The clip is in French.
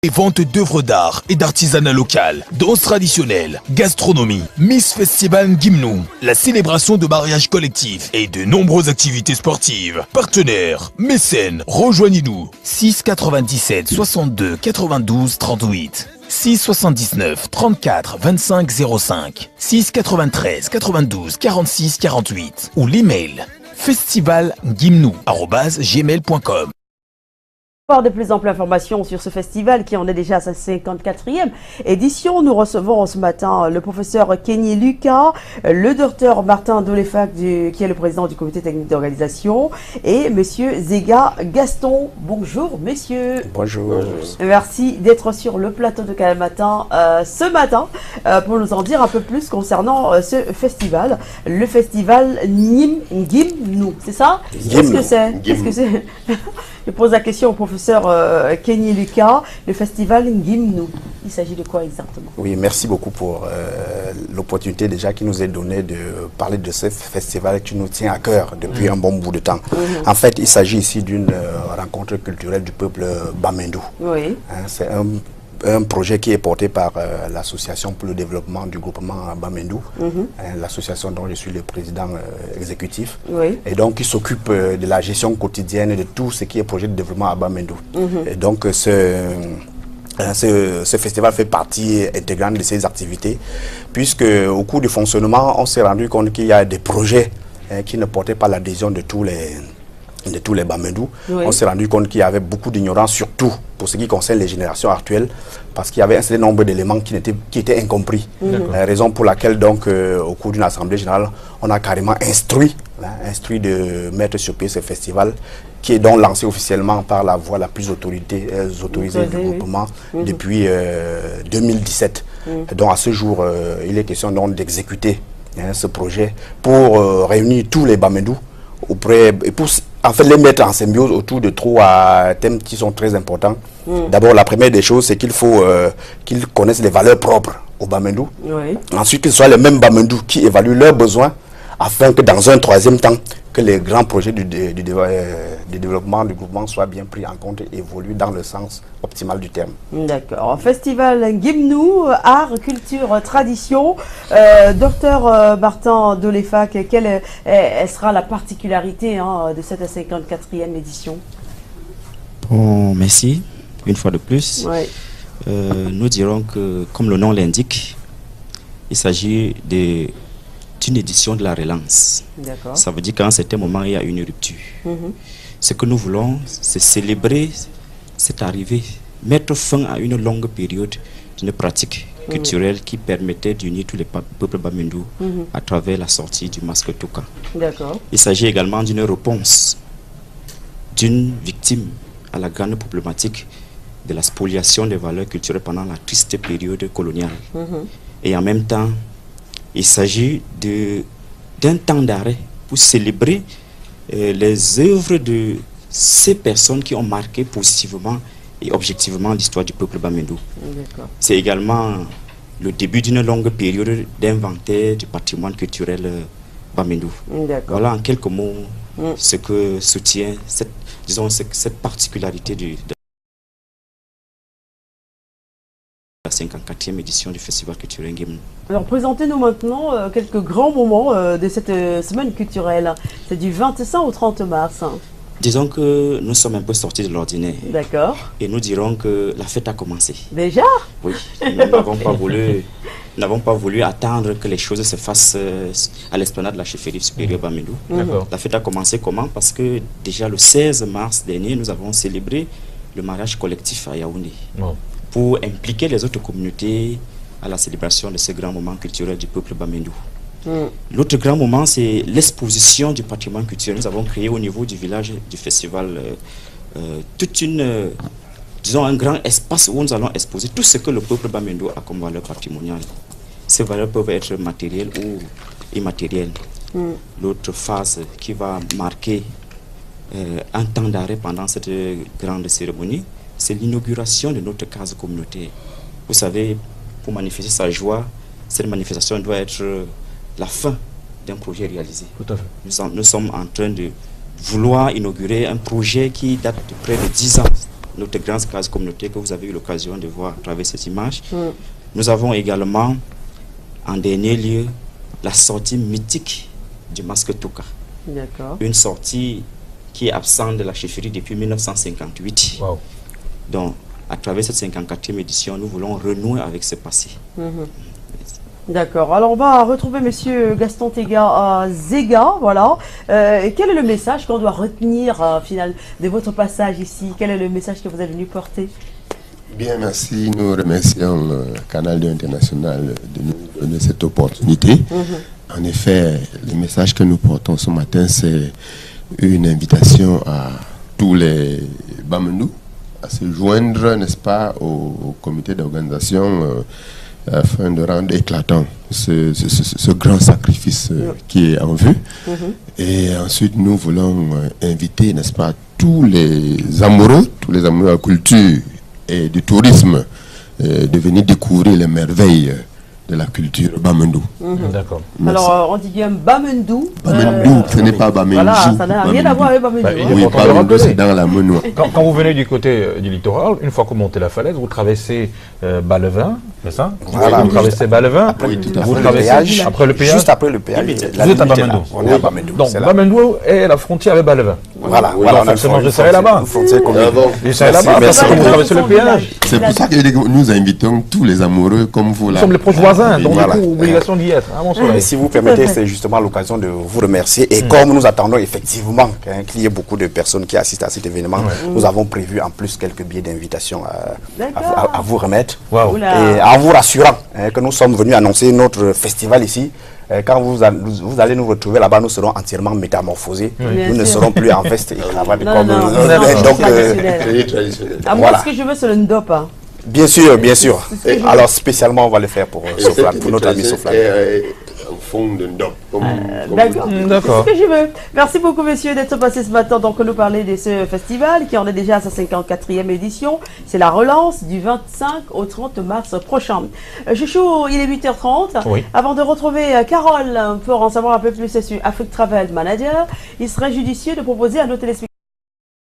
et vente d'œuvres d'art et d'artisanat local, danse traditionnelle, gastronomie, Miss Festival Ngimnou, la célébration de mariages collectifs et de nombreuses activités sportives. Partenaires, mécènes, rejoignez-nous. 6 97 62 92 38. 6 79 34 25 05 6 93 92 46 48 ou l'email festivalngimnou@gmail.com. Pour de plus amples informations sur ce festival qui en est déjà à sa 54e édition, nous recevons ce matin le professeur Kenny Lucas, le docteur Martin Dolefac qui est le président du comité technique d'organisation et monsieur Zega Gaston. Bonjour messieurs. Bonjour. Merci d'être sur le plateau de Canal Matin ce matin pour nous en dire un peu plus concernant ce festival. Le festival Ngimnou, c'est ça? Qu'est-ce que c'est? Qu'est-ce que c'est? Je pose la question au professeur Kenny Lucas, le festival Ngimnou. Il s'agit de quoi exactement? Oui, merci beaucoup pour l'opportunité déjà qui nous est donnée de parler de ce festival qui nous tient à cœur depuis un bon bout de temps. En fait, il s'agit ici d'une rencontre culturelle du peuple Bamendou. Oui. C'est un projet qui est porté par l'association pour le développement du groupement Bamendou, l'association dont je suis le président exécutif, et donc qui s'occupe de la gestion quotidienne de tout ce qui est projet de développement à Bamendou. Et donc ce festival fait partie intégrante de ces activités, puisque au cours du fonctionnement, on s'est rendu compte qu'il y a des projets qui ne portaient pas l'adhésion de tous les Bamendou. On s'est rendu compte qu'il y avait beaucoup d'ignorance, surtout pour ce qui concerne les générations actuelles, parce qu'il y avait un certain nombre d'éléments qui étaient incompris. Raison pour laquelle, donc, au cours d'une assemblée générale, on a carrément instruit de mettre sur pied ce festival, qui est donc lancé officiellement par la voie la plus autorisée du groupement depuis 2017. Donc à ce jour, il est question donc d'exécuter ce projet pour réunir tous les Bamendou et pour en fait les mettre en symbiose autour de trois thèmes qui sont très importants. D'abord, la première des choses, c'est qu'il faut qu'ils connaissent les valeurs propres aux Bamendou. Ensuite, que ce soit les mêmes Bamendou qui évaluent leurs besoins, afin que dans un troisième temps, que les grands projets du développement du groupement soient bien pris en compte et évoluent dans le sens optimal du terme. D'accord. Festival Ngimnou, art, culture, tradition. Docteur Martin Dolefac, quelle sera la particularité de cette 54e édition? Bon, merci, une fois de plus. Nous dirons que, comme le nom l'indique, il s'agit d'une édition de la relance. Ça veut dire qu'à un certain moment, il y a une rupture. Ce que nous voulons, c'est célébrer cette arrivée, mettre fin à une longue période d'une pratique culturelle qui permettait d'unir tous les peuples Bamendou à travers la sortie du masque Touka. Il s'agit également d'une réponse d'une victime à la grande problématique de la spoliation des valeurs culturelles pendant la triste période coloniale. Et en même temps, il s'agit d'un temps d'arrêt pour célébrer les œuvres de ces personnes qui ont marqué positivement et objectivement l'histoire du peuple Bamendou. C'est également le début d'une longue période d'inventaire du patrimoine culturel Bamendou. Voilà en quelques mots ce que soutient cette particularité de la 54e édition du Festival culturel Ngimnou. Alors présentez-nous maintenant quelques grands moments de cette semaine culturelle. C'est du 25 au 30 mars. Disons que nous sommes un peu sortis de l'ordinaire. D'accord. Et nous dirons que la fête a commencé. Déjà? Oui. Nous n'avons pas voulu attendre que les choses se fassent à l'esplanade de la chefferie supérieure Bamendou. La fête a commencé comment? Parce que déjà le 16 mars dernier, nous avons célébré le mariage collectif à Yaoundé. Pour impliquer les autres communautés à la célébration de ce grand moment culturel du peuple Bamendou. L'autre grand moment, c'est l'exposition du patrimoine culturel. Nous avons créé au niveau du village du festival disons un grand espace où nous allons exposer tout ce que le peuple Bamendou a comme valeur patrimoniale. Ces valeurs peuvent être matérielles ou immatérielles. L'autre phase qui va marquer un temps d'arrêt pendant cette grande cérémonie, c'est l'inauguration de notre case communautaire. Vous savez, pour manifester sa joie, cette manifestation doit être la fin d'un projet réalisé. Tout à fait. Nous sommes en train de vouloir inaugurer un projet qui date de près de 10 ans. notre grande case communautaire que vous avez eu l'occasion de voir à travers cette image. Nous avons également, en dernier lieu, la sortie mythique du masque Touka. Une sortie qui est absente de la chefferie depuis 1958. Wow. Donc, à travers cette 54e édition, nous voulons renouer avec ce passé. D'accord. Alors, on va retrouver Monsieur Gaston Tega Zega. Voilà. Quel est le message qu'on doit retenir final de votre passage ici? Quel est le message que vous êtes venu porter? Bien, merci. Nous remercions le Canal 2 International de nous donner cette opportunité. En effet, le message que nous portons ce matin, c'est une invitation à tous les Bamendou à se joindre, n'est-ce pas, au comité d'organisation afin de rendre éclatant ce grand sacrifice qui est en vue. Et ensuite, nous voulons inviter, n'est-ce pas, tous les amoureux de la culture et du tourisme de venir découvrir les merveilles de la culture Bamendou. D'accord. Alors, on dit bien Bamendou. Bamendou, ce n'est pas Bamendou. Voilà, ça n'a rien à voir avec Bamendou. Oui, Bamendou, c'est dans la Menoua. Quand vous venez du côté du littoral, une fois que vous montez la falaise, vous traversez Balevin, c'est ça? Voilà, vous traversez Balevin, vous traversez après le péage. Juste après le péage. Vous êtes à Bamendou. On est à Bamendou. Donc, Bamendou est la frontière avec Balevin. Voilà, on a je serai là-bas. Je serai là-bas parce que vous traversez le péage. C'est pour ça que nous invitons tous les amoureux comme vous là. Nous sommes les proches voisins, donc du coup, obligation d'y être. Si vous permettez, c'est justement l'occasion de vous remercier. Et comme nous attendons effectivement qu'il y ait beaucoup de personnes qui assistent à cet événement, nous avons prévu en plus quelques billets d'invitation à vous remettre. Et en vous rassurant que nous sommes venus annoncer notre festival ici. Quand vous allez nous retrouver là-bas, nous serons entièrement métamorphosés. Nous ne serons plus en veste et cravate comme donc traditionnel. Moi, ce que je veux, c'est le ndop. Bien sûr, bien sûr. Alors spécialement, on va le faire pour Soflan, pour notre ami Soflan. Au fond de ndop. D'accord. C'est ce que je veux. Merci beaucoup, messieurs, d'être passés ce matin. Donc, nous parler de ce festival qui en est déjà à sa 54e édition. C'est la relance du 25 au 30 mars prochain. Chouchou, il est 8h30. Oui. Avant de retrouver Carole pour en savoir un peu plus sur Afrique Travel Manager, il serait judicieux de proposer à nos téléspectateurs